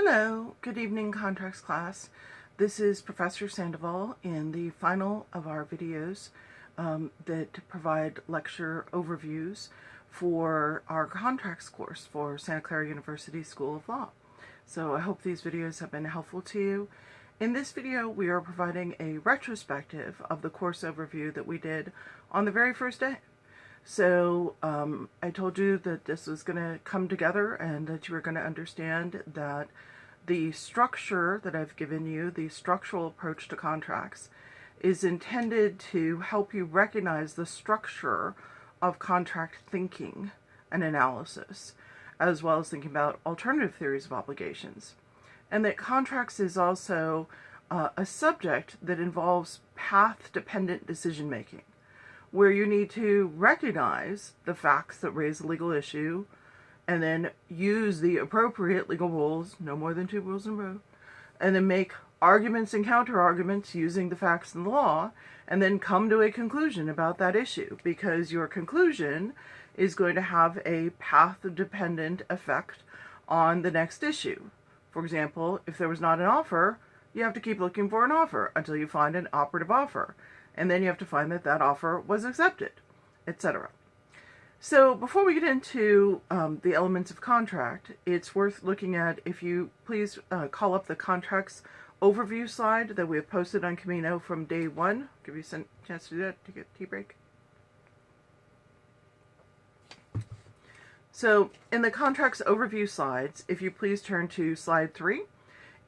Hello, good evening contracts class. This is Professor Sandoval in the final of our videos that provide lecture overviews for our contracts course for Santa Clara University School of Law. So I hope these videos have been helpful to you. In this video we are providing a retrospective of the course overview that we did on the very first day. So I told you that this was going to come together and that you were going to understand that the structure that I've given you, the structural approach to contracts, is intended to help you recognize the structure of contract thinking and analysis, as well as thinking about alternative theories of obligations. And that contracts is also a subject that involves path-dependent decision-making, where you need to recognize the facts that raise a legal issue and then use the appropriate legal rules, no more than 2 rules in a row, and then make arguments and counter-arguments using the facts and the law, and then come to a conclusion about that issue, because your conclusion is going to have a path-dependent effect on the next issue. For example, if there was not an offer, you have to keep looking for an offer until you find an operative offer. And then you have to find that that offer was accepted, etc. So before we get into the elements of contract, it's worth looking at, if you please call up the contracts overview slide that we have posted on Camino from day 1. Give you a chance to do that, take a tea break. So in the contracts overview slides, if you please turn to slide 3,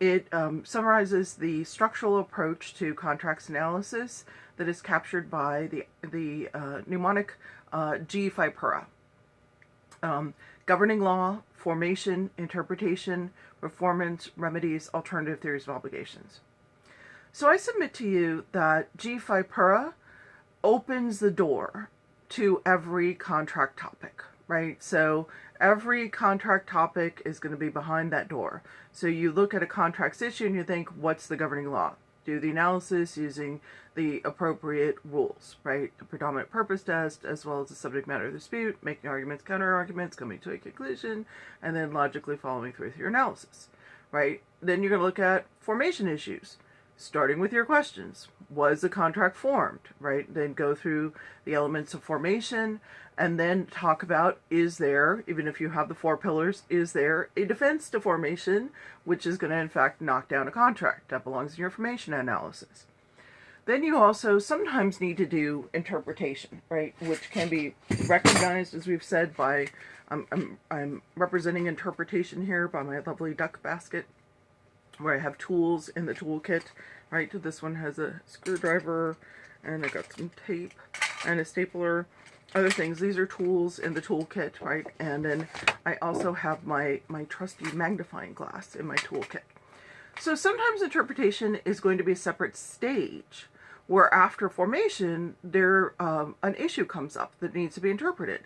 it summarizes the structural approach to contracts analysis that is captured by the mnemonic G Pura. Governing law, formation, interpretation, performance, remedies, alternative theories of obligations. So I submit to you that G Pura opens the door to every contract topic, right? So every contract topic is going to be behind that door. So you look at a contracts issue and you think, what's the governing law? Do the analysis using the appropriate rules, right? The predominant purpose test, as well as the subject matter dispute, making arguments, counter-arguments, coming to a conclusion, and then logically following through with your analysis, right? Then you're going to look at formation issues, starting with your questions. Was the contract formed, right? Then go through the elements of formation, and then talk about, is there, even if you have the 4 pillars, is there a defense to formation, which is going to in fact knock down a contract? That belongs in your formation analysis. Then you also sometimes need to do interpretation, right? Which can be recognized, as we've said, by, I'm representing interpretation here by my lovely duck basket, where I have tools in the toolkit, right? This one has a screwdriver, and I got some tape and a stapler, other things. These are tools in the toolkit, right? And then I also have my trusty magnifying glass in my toolkit. So sometimes interpretation is going to be a separate stage, where after formation, an issue comes up that needs to be interpreted.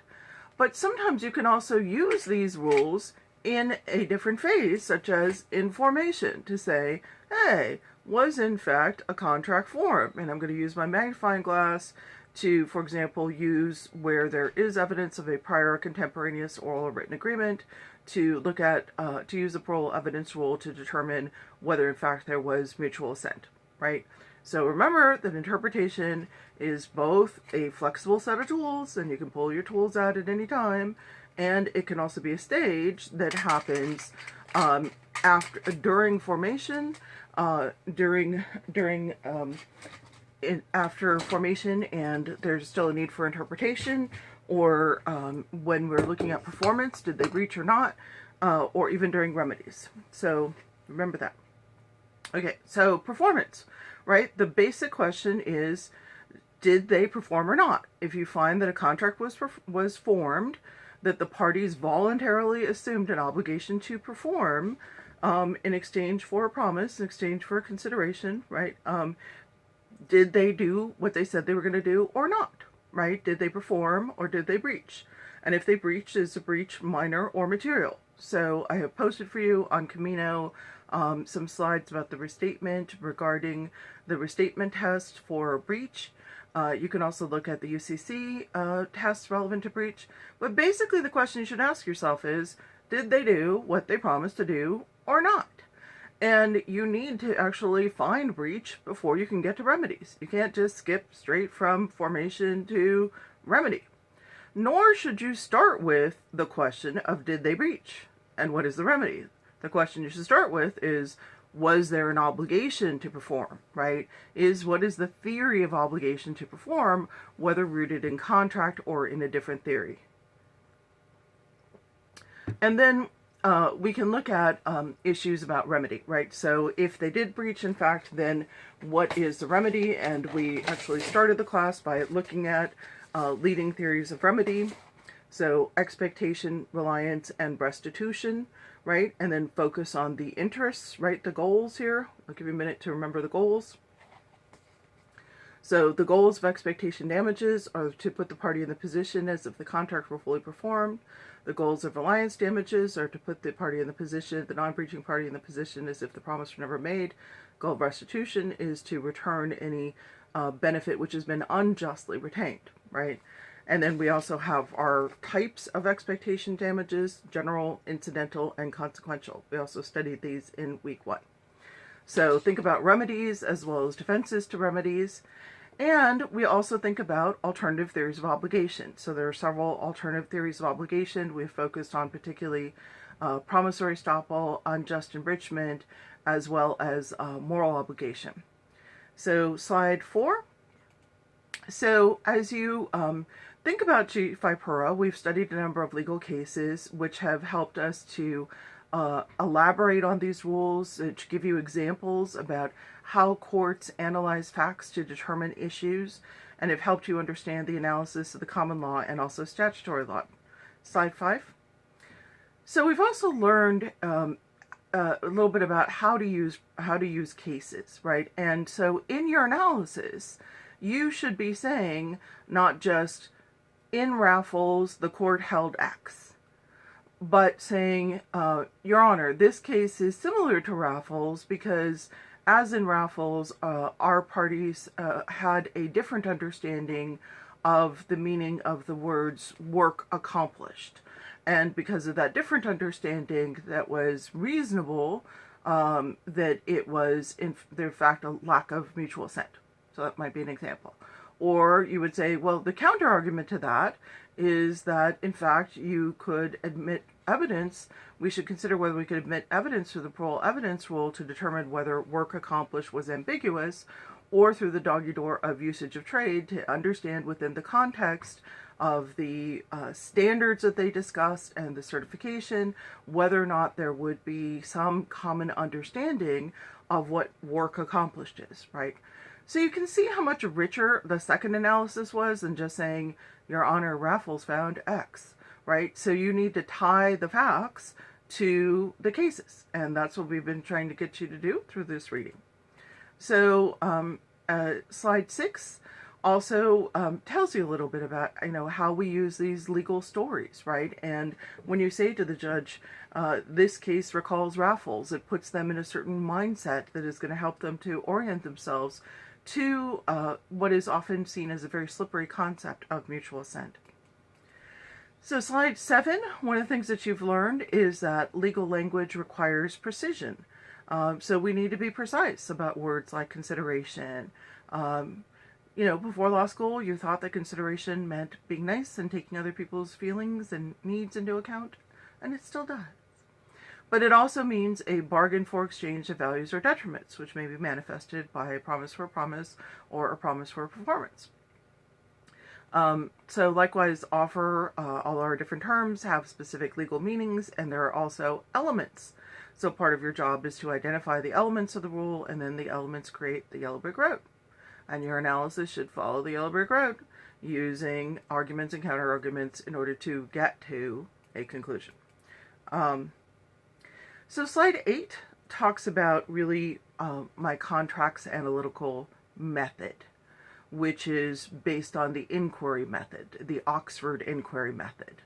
But sometimes you can also use these rules in a different phase, such as in formation, to say, hey, was in fact a contract formed? And I'm going to use my magnifying glass to, for example, use where there is evidence of a prior contemporaneous oral or written agreement, to look at, to use the parole evidence rule to determine whether in fact there was mutual assent, right? So remember that interpretation is both a flexible set of tools, and you can pull your tools out at any time, and it can also be a stage that happens during formation, after formation, and there's still a need for interpretation, or when we're looking at performance, did they breach or not, or even during remedies. So remember that. Okay, so performance, right? The basic question is, did they perform or not? If you find that a contract was formed, that the parties voluntarily assumed an obligation to perform in exchange for a promise, in exchange for a consideration, right? Did they do what they said they were going to do or not, right? Did they perform or did they breach? And if they breached, is the breach minor or material? So I have posted for you on Camino some slides about the restatement regarding the restatement test for breach. You can also look at the UCC tests relevant to breach. But basically the question you should ask yourself is, did they do what they promised to do or not? And you need to actually find breach before you can get to remedies. You can't just skip straight from formation to remedy. Nor should you start with the question of did they breach and what is the remedy. The question you should start with is, was there an obligation to perform, right? What is the theory of obligation to perform, whether rooted in contract or in a different theory? And then we can look at issues about remedy, right? So if they did breach, in fact, then what is the remedy? And we actually started the class by looking at leading theories of remedy. So expectation, reliance, and restitution, right? And then focus on the interests, right? The goals here. I'll give you a minute to remember the goals. So the goals of expectation damages are to put the party in the position as if the contract were fully performed. The goals of reliance damages are to put the party in the position, the non-breaching party in the position as if the promise were never made. Goal of restitution is to return any benefit which has been unjustly retained, right? And then we also have our types of expectation damages: general, incidental, and consequential. We also studied these in week 1. So think about remedies as well as defenses to remedies. And we also think about alternative theories of obligation. So there are several alternative theories of obligation. We've focused on particularly promissory estoppel, unjust enrichment, as well as moral obligation. So slide 4. So as you think about G5 Pura, we've studied a number of legal cases which have helped us to elaborate on these rules, to give you examples about how courts analyze facts to determine issues, and have helped you understand the analysis of the common law and also statutory law. Slide 5. So we've also learned a little bit about how to use cases, right? And so in your analysis, you should be saying not just in Raffles the court held X, but saying, Your Honor, this case is similar to Raffles because, as in Raffles, our parties had a different understanding of the meaning of the words work accomplished. And because of that different understanding, that was reasonable, that it was, in fact, a lack of mutual assent. So that might be an example. Or you would say, well, the counter argument to that is that, in fact, you could admit evidence. We should consider whether we could admit evidence through the parole evidence rule to determine whether work accomplished was ambiguous, or through the doggy-door of usage of trade to understand within the context of the standards that they discussed and the certification, whether or not there would be some common understanding of what work accomplished is, right? So you can see how much richer the second analysis was than just saying, Your Honor, Raffles found X, right? So you need to tie the facts to the cases, and that's what we've been trying to get you to do through this reading. So slide 6 also tells you a little bit about, how we use these legal stories, right? And when you say to the judge, this case recalls Raffles, it puts them in a certain mindset that is going to help them to orient themselves to what is often seen as a very slippery concept of mutual assent. So slide 7, one of the things that you've learned is that legal language requires precision. So we need to be precise about words like consideration. Before law school, you thought that consideration meant being nice and taking other people's feelings and needs into account, and it still does. But it also means a bargain for exchange of values or detriments, which may be manifested by a promise for a promise or a promise for a performance. So likewise, offer, all our different terms have specific legal meanings, and there are also elements. So part of your job is to identify the elements of the rule, and then the elements create the yellow brick road. And your analysis should follow the yellow brick road using arguments and counter-arguments in order to get to a conclusion. So slide 8 talks about really my contracts analytical method, which is based on the inquiry method, the Oxford inquiry method.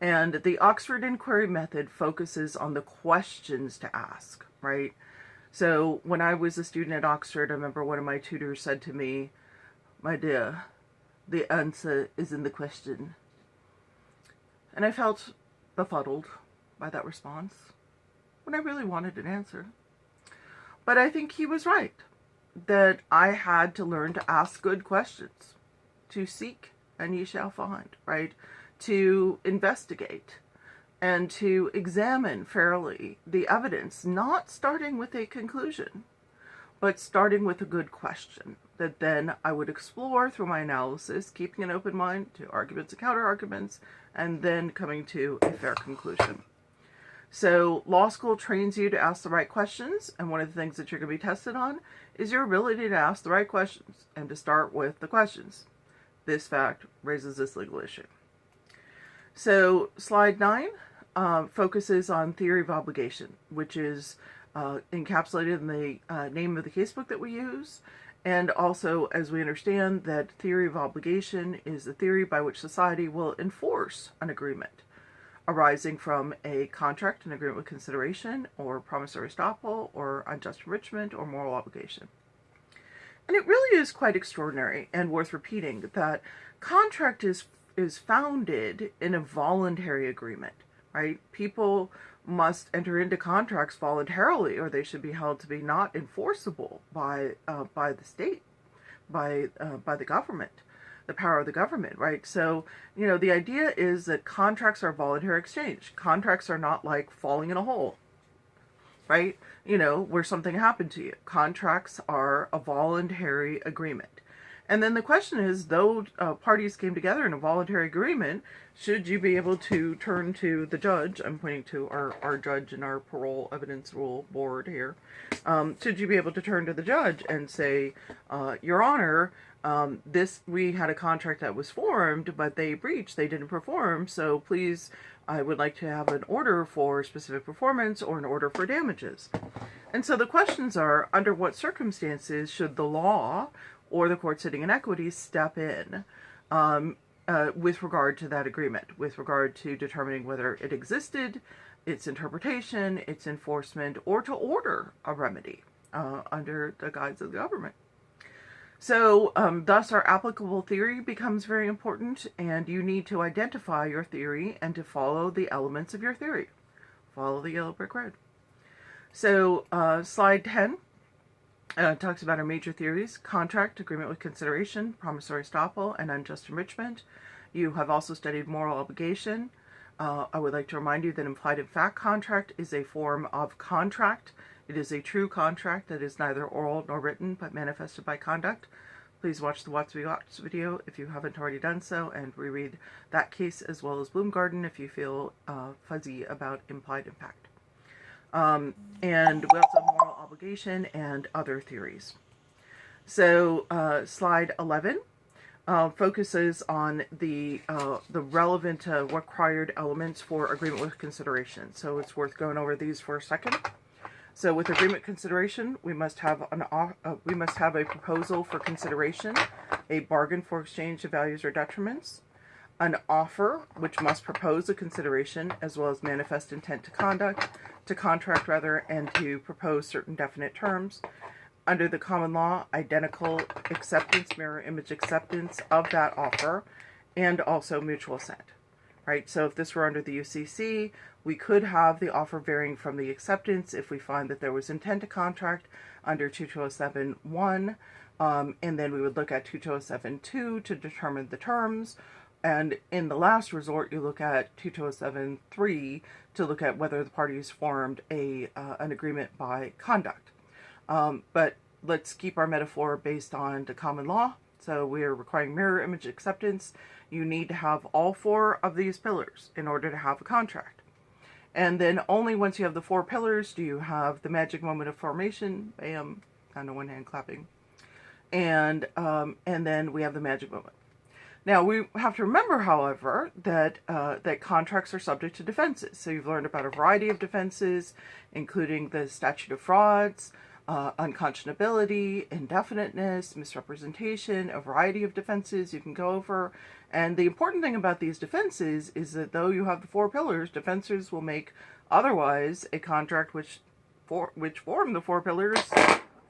And the Oxford inquiry method focuses on the questions to ask, right? So when I was a student at Oxford, I remember one of my tutors said to me, "My dear, the answer is in the question." And I felt befuddled by that response when I really wanted an answer. But I think he was right, that I had to learn to ask good questions, to seek and ye shall find, right? To investigate and to examine fairly the evidence, not starting with a conclusion, but starting with a good question that then I would explore through my analysis, keeping an open mind to arguments and counter-arguments, and then coming to a fair conclusion. So law school trains you to ask the right questions, and one of the things that you're going to be tested on is your ability to ask the right questions and to start with the questions. This fact raises this legal issue. So slide 9 focuses on theory of obligation, which is encapsulated in the name of the casebook that we use, and also as we understand that theory of obligation is the theory by which society will enforce an agreement arising from a contract, an agreement with consideration, or promissory estoppel, or unjust enrichment, or moral obligation. And it really is quite extraordinary and worth repeating that contract is founded in a voluntary agreement, right? People must enter into contracts voluntarily, or they should be held to be not enforceable by the state, by the government, the power of the government, right? So, the idea is that contracts are voluntary exchange. Contracts are not like falling in a hole, right? Where something happened to you. Contracts are a voluntary agreement. And then the question is, though parties came together in a voluntary agreement, should you be able to turn to the judge? I'm pointing to our judge in our parole evidence rule board here. Should you be able to turn to the judge and say, Your Honor, we had a contract that was formed, but they breached, they didn't perform, so please, I would like to have an order for specific performance or an order for damages. And so the questions are, under what circumstances should the law or the court sitting in equity step in with regard to that agreement, with regard to determining whether it existed, its interpretation, its enforcement, or to order a remedy under the guise of the government. So thus our applicable theory becomes very important, and you need to identify your theory and to follow the elements of your theory. Follow the yellow brick road. So slide 10 talks about our major theories: contract, agreement with consideration, promissory estoppel, and unjust enrichment. You have also studied moral obligation. I would like to remind you that implied in fact contract is a form of contract. It is a true contract that is neither oral nor written, but manifested by conduct. Please watch the Watts v. Watts video if you haven't already done so, and reread that case as well as Bloomgarden if you feel fuzzy about implied impact. And we also have moral obligation and other theories. So slide 11 focuses on the relevant required elements for agreement with consideration. So it's worth going over these for a second. So with agreement consideration, we must have a proposal for consideration, a bargain for exchange of values or detriments, an offer which must propose a consideration as well as manifest intent to contract, and to propose certain definite terms. Under the common law, identical acceptance, mirror image acceptance of that offer, and also mutual assent. Right? So if this were under the UCC, we could have the offer varying from the acceptance if we find that there was intent to contract under 2207(1), and then we would look at 2207(2) to determine the terms. And in the last resort, you look at 2207(3) to look at whether the parties formed an agreement by conduct. But let's keep our metaphor based on the common law. So we are requiring mirror image acceptance. You need to have all 4 of these pillars in order to have a contract. And then only once you have the 4 pillars do you have the magic moment of formation. Bam, kind of one hand clapping. And then we have the magic moment. Now, we have to remember, however, that contracts are subject to defenses. So you've learned about a variety of defenses, including the statute of frauds, unconscionability, indefiniteness, misrepresentation, a variety of defenses you can go over. And the important thing about these defenses is that though you have the 4 pillars, defenders will make otherwise a contract which form the 4 pillars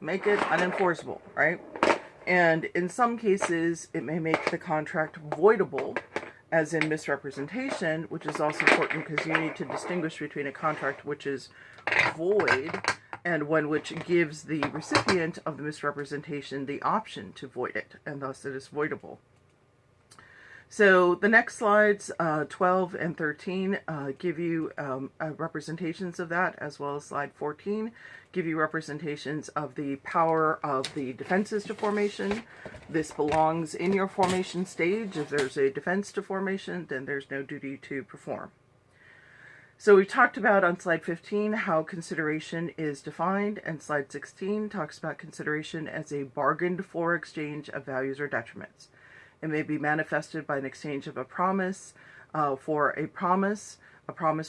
make it unenforceable, right? And in some cases, it may make the contract voidable, as in misrepresentation, which is also important because you need to distinguish between a contract which is void and one which gives the recipient of the misrepresentation the option to void it, and thus it is voidable. So the next slides, 12 and 13, give you representations of that, as well as slide 14, give you representations of the power of the defenses to formation. This belongs in your formation stage. If there's a defense to formation, then there's no duty to perform. So we talked about on slide 15 how consideration is defined, and slide 16 talks about consideration as a bargained for exchange of values or detriments. It may be manifested by an exchange of a promise for a promise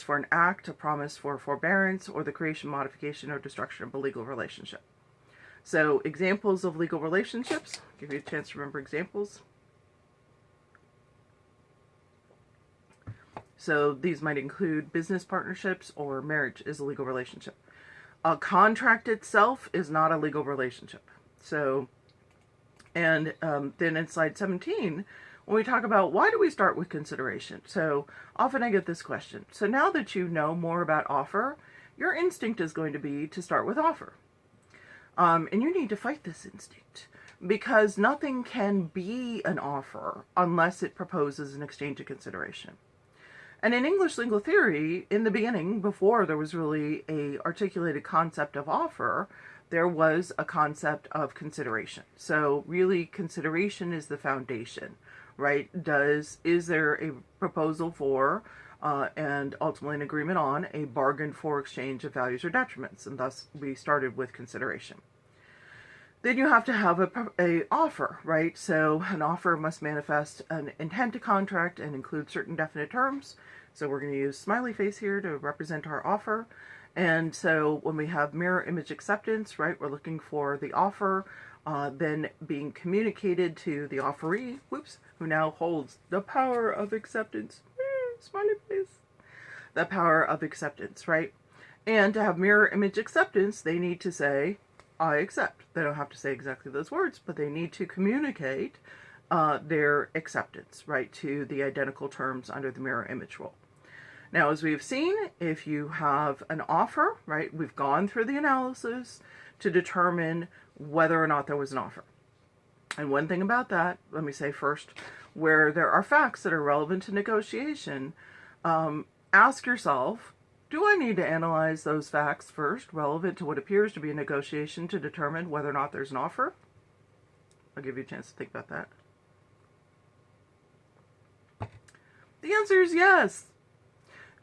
for an act, a promise for forbearance, or the creation, modification, or destruction of a legal relationship. So examples of legal relationships, give you a chance to remember examples. So these might include business partnerships, or marriage is a legal relationship. A contract itself is not a legal relationship. So, and then in slide 17, when we talk about why do we start with consideration? So often I get this question. So now that you know more about offer, your instinct is going to be to start with offer. And you need to fight this instinct, because nothing can be an offer unless it proposes an exchange of consideration. And in English legal theory, in the beginning, before there was really a articulated concept of offer, there was a concept of consideration. So really, consideration is the foundation, right? Is there a proposal for, and ultimately an agreement on, a bargain for exchange of values or detriments? And thus we started with consideration. Then you have to have a offer, right? So an offer must manifest an intent to contract and include certain definite terms. So we're going to use smiley face here to represent our offer. And so when we have mirror image acceptance, right, we're looking for the offer then being communicated to the offeree, who now holds the power of acceptance. Smiley face. The power of acceptance, right? And to have mirror image acceptance, they need to say, I accept. They don't have to say exactly those words, but they need to communicate their acceptance, right, to the identical terms under the mirror image rule. Now, as we've seen, if you have an offer, right, we've gone through the analysis to determine whether or not there was an offer. And one thing about that, let me say first, where there are facts that are relevant to negotiation, ask yourself, do I need to analyze those facts first, relevant to what appears to be a negotiation, to determine whether or not there's an offer? I'll give you a chance to think about that. The answer is yes.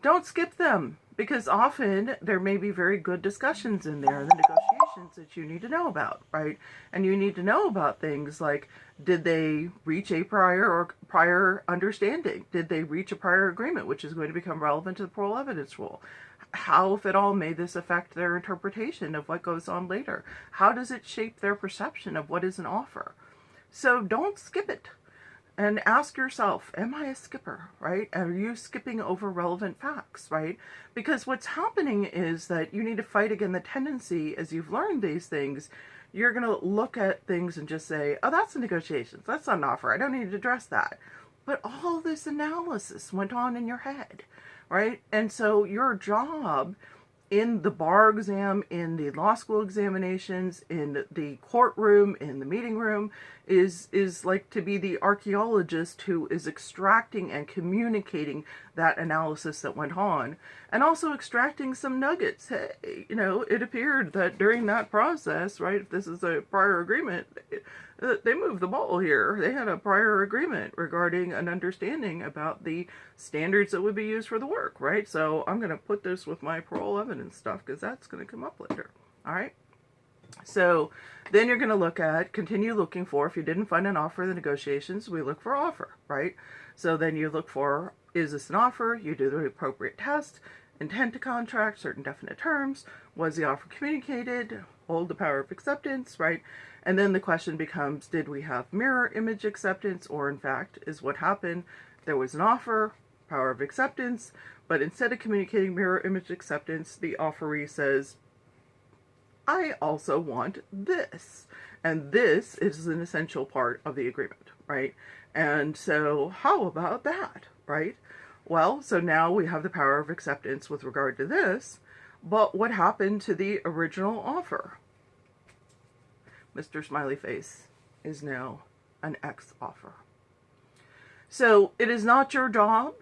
Don't skip them, because often there may be very good discussions in there, the negotiations that you need to know about, right? And you need to know about things like, did they reach a prior understanding? Did they reach a prior agreement, which is going to become relevant to the parole evidence rule? How, if at all, may this affect their interpretation of what goes on later? How does it shape their perception of what is an offer? So don't skip it. And ask yourself, am I a skipper, right? Are you skipping over relevant facts, right? Because what's happening is that you need to fight against the tendency, as you've learned these things, you're going to look at things and just say, oh, that's a negotiation. That's not an offer. I don't need to address that. But all this analysis went on in your head, right? And so your job in the bar exam, in the law school examinations, in the courtroom, in the meeting room, is like to be the archaeologist who is extracting and communicating that analysis that went on, and also extracting some nuggets. Hey, it appeared that during that process, right, if this is a prior agreement, they moved the ball here. They had a prior agreement regarding an understanding about the standards that would be used for the work, right? So I'm going to put this with my parole evidence stuff, because that's going to come up later, all right? So then you're going to continue looking for, if you didn't find an offer in the negotiations, we look for offer, right? So then you look for, is this an offer? You do the appropriate test, intent to contract, certain definite terms, was the offer communicated, hold the power of acceptance, right? And then the question becomes, did we have mirror image acceptance, or in fact, is what happened, there was an offer, power of acceptance, but instead of communicating mirror image acceptance, the offeree says, I also want this. And this is an essential part of the agreement, right? And so how about that, right? Well, so now we have the power of acceptance with regard to this. But what happened to the original offer? Mr. Smiley Face is now an ex-offer. So it is not your job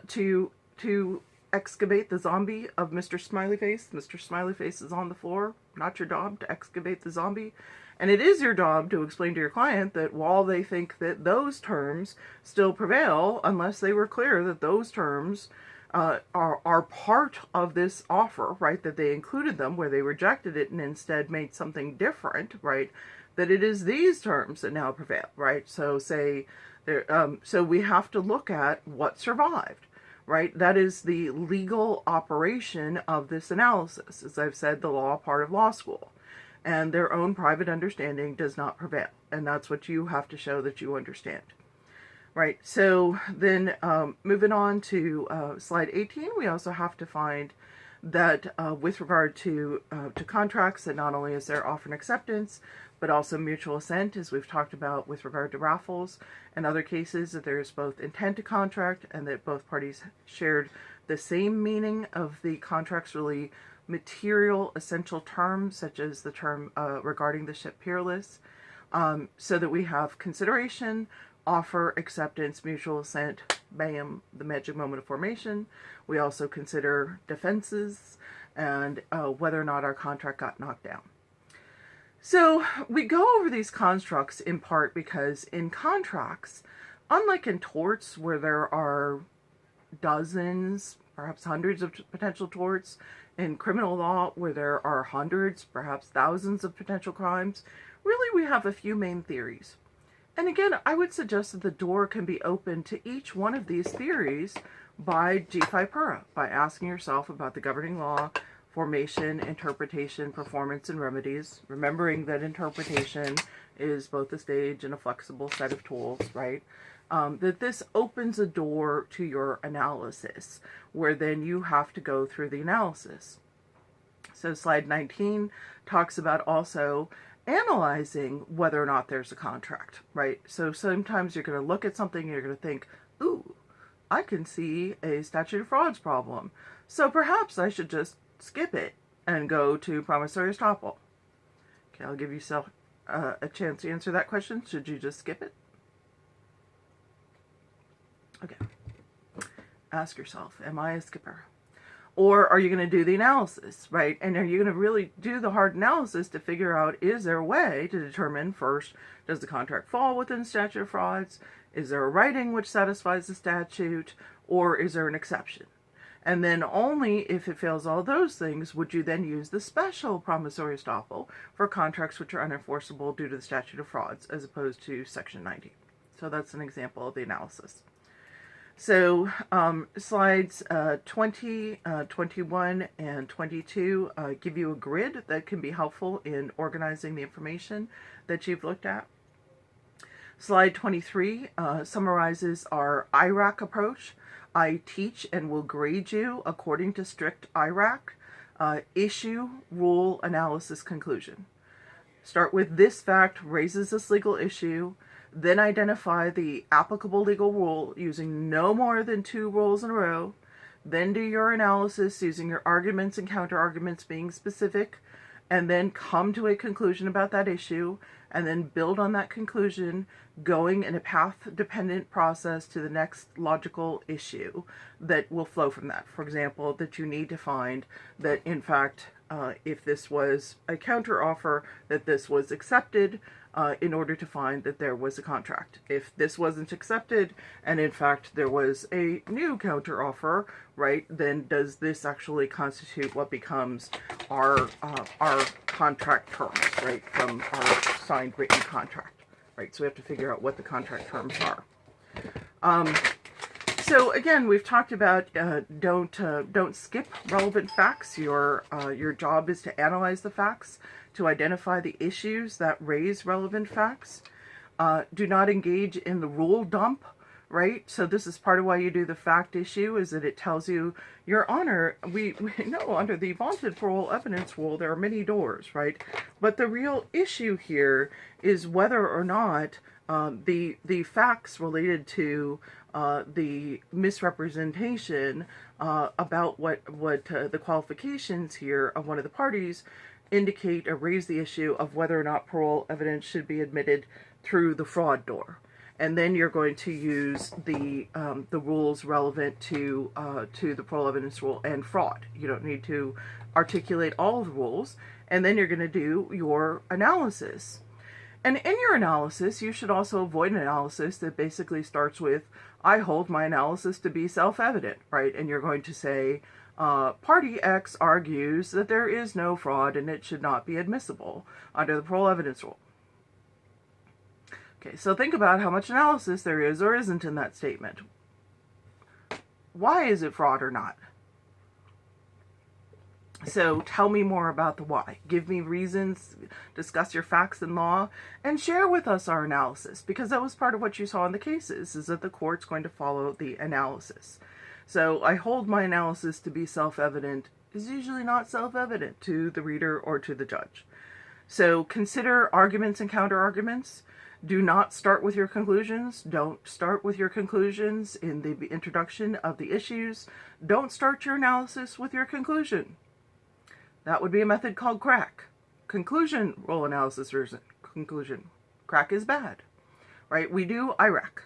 to excavate the zombie of Mr. Smiley Face. Mr. Smiley Face is on the floor. Not your job to excavate the zombie. And it is your job to explain to your client that while they think that those terms still prevail, unless they were clear that those terms are part of this offer, right, that they included them where they rejected it and instead made something different, right, that it is these terms that now prevail, right? So say, so we have to look at what survived, right? That is the legal operation of this analysis. As I've said, the law part of law school. And their own private understanding does not prevail. And that's what you have to show that you understand. Right, so then moving on to slide 18, we also have to find that with regard to contracts, that not only is there offer and acceptance, but also mutual assent, as we've talked about with regard to raffles and other cases, that there is both intent to contract and that both parties shared the same meaning of the contract's really material essential terms, such as the term regarding the ship peerless, so that we have consideration, offer, acceptance, mutual assent, bam, the magic moment of formation. We also consider defenses and whether or not our contract got knocked down. So we go over these constructs in part because in contracts, unlike in torts where there are dozens, perhaps hundreds of potential torts, in criminal law where there are hundreds, perhaps thousands of potential crimes, really we have a few main theories. And again, I would suggest that the door can be opened to each one of these theories by G5 Pura, by asking yourself about the governing law, formation, interpretation, performance, and remedies, remembering that interpretation is both a stage and a flexible set of tools, right? That this opens a door to your analysis, where then you have to go through the analysis. So slide 19 talks about also analyzing whether or not there's a contract, right? So sometimes you're going to look at something and you're going to think, ooh, I can see a statute of frauds problem. So perhaps I should just skip it and go to promissory estoppel. Okay, I'll give you a chance to answer that question. Should you just skip it? Okay. Ask yourself, am I a skipper? Or are you going to do the analysis, right? And are you going to really do the hard analysis to figure out, is there a way to determine first, does the contract fall within statute of frauds? Is there a writing which satisfies the statute? Or is there an exception? And then only if it fails all those things would you then use the special promissory estoppel for contracts which are unenforceable due to the statute of frauds as opposed to Section 90. So that's an example of the analysis. So slides 20, 21, and 22 give you a grid that can be helpful in organizing the information that you've looked at. Slide 23 summarizes our IRAC approach. I teach and will grade you according to strict IRAC. Issue, rule, analysis, conclusion. Start with this fact raises this legal issue. Then identify the applicable legal rule using no more than 2 rules in a row. Then do your analysis using your arguments and counter-arguments being specific. And then come to a conclusion about that issue. And then build on that conclusion, going in a path-dependent process to the next logical issue that will flow from that. For example, that you need to find that, in fact, if this was a counter-offer, that this was accepted, in order to find that there was a contract. If this wasn't accepted, and in fact there was a new counteroffer, right, then does this actually constitute what becomes our contract terms, right, from our signed written contract, right? So we have to figure out what the contract terms are. So again, we've talked about don't skip relevant facts. Your job is to analyze the facts, to identify the issues that raise relevant facts. Do not engage in the rule dump, right? So this is part of why you do the fact issue, is that it tells you, Your Honor, we know under the vaunted parole evidence rule there are many doors, right? But the real issue here is whether or not the facts related to the misrepresentation about what the qualifications here of one of the parties indicate or raise the issue of whether or not parole evidence should be admitted through the fraud door. And then you're going to use the rules relevant to the parole evidence rule and fraud. You don't need to articulate all the rules. And then you're going to do your analysis. And in your analysis, you should also avoid an analysis that basically starts with, I hold my analysis to be self-evident, right? And you're going to say, Party X argues that there is no fraud and it should not be admissible under the parole evidence rule. Okay, so think about how much analysis there is or isn't in that statement. Why is it fraud or not? So tell me more about the why. Give me reasons, discuss your facts and law, and share with us our analysis, because that was part of what you saw in the cases, is that the court's going to follow the analysis. So I hold my analysis to be self-evident is usually not self-evident to the reader or to the judge. So consider arguments and counter-arguments. Do not start with your conclusions. Don't start with your conclusions in the introduction of the issues. Don't start your analysis with your conclusion. That would be a method called crack. Conclusion rule analysis versus conclusion. Crack is bad, right? We do IRAC.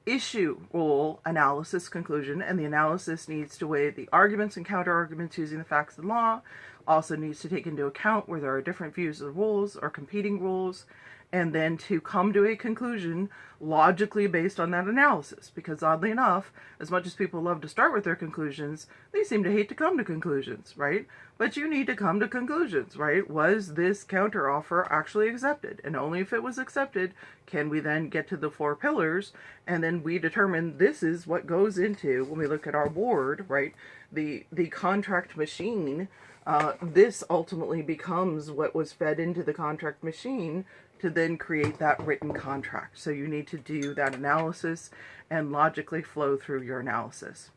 Issue rule analysis conclusion, and the analysis needs to weigh the arguments and counter-arguments using the facts and law. Also needs to take into account where there are different views of the rules or competing rules, and then to come to a conclusion logically based on that analysis. Because oddly enough, as much as people love to start with their conclusions, they seem to hate to come to conclusions, right? But you need to come to conclusions, right? Was this counteroffer actually accepted? And only if it was accepted can we then get to the 4 pillars, and then we determine this is what goes into, when we look at our board, right? The contract machine, this ultimately becomes what was fed into the contract machine to then create that written contract. So you need to do that analysis and logically flow through your analysis.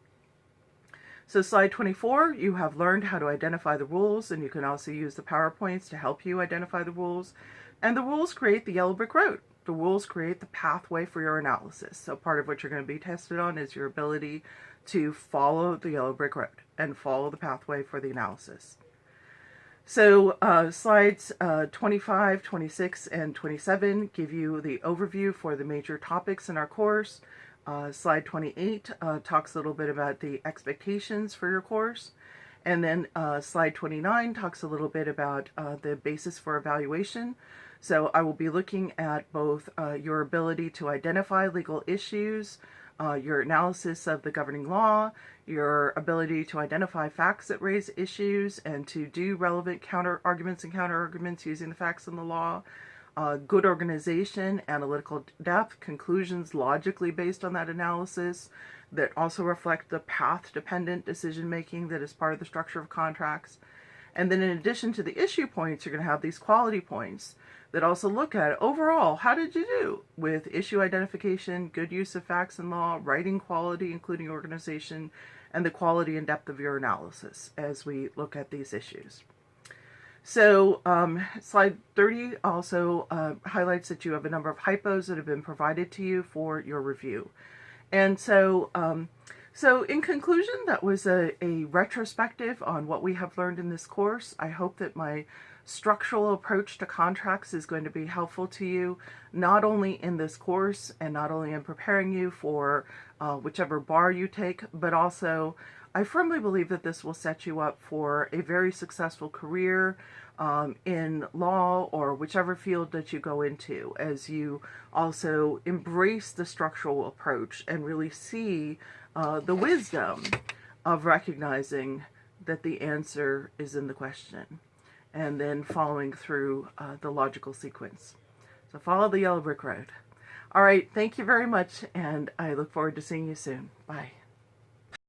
So slide 24, you have learned how to identify the rules, and you can also use the PowerPoints to help you identify the rules. And the rules create the yellow brick road. The rules create the pathway for your analysis. So part of what you're going to be tested on is your ability to follow the yellow brick road and follow the pathway for the analysis. So slides 25, 26, and 27 give you the overview for the major topics in our course. Slide 28 talks a little bit about the expectations for your course. And then slide 29 talks a little bit about the basis for evaluation. So I will be looking at both your ability to identify legal issues, your analysis of the governing law, your ability to identify facts that raise issues and to do relevant counter-arguments and counter-arguments using the facts and the law, good organization, analytical depth, conclusions logically based on that analysis that also reflect the path-dependent decision-making that is part of the structure of contracts. And then in addition to the issue points, you're going to have these quality points that also look at overall, how did you do with issue identification, good use of facts and law, writing quality, including organization, and the quality and depth of your analysis as we look at these issues. So slide 30 also highlights that you have a number of hypos that have been provided to you for your review. And so in conclusion, that was a retrospective on what we have learned in this course. I hope that my structural approach to contracts is going to be helpful to you, not only in this course and not only in preparing you for whichever bar you take, but also I firmly believe that this will set you up for a very successful career in law or whichever field that you go into, as you also embrace the structural approach and really see the wisdom of recognizing that the answer is in the question, and then following through the logical sequence. So follow the yellow brick road. All right, thank you very much, and I look forward to seeing you soon. Bye.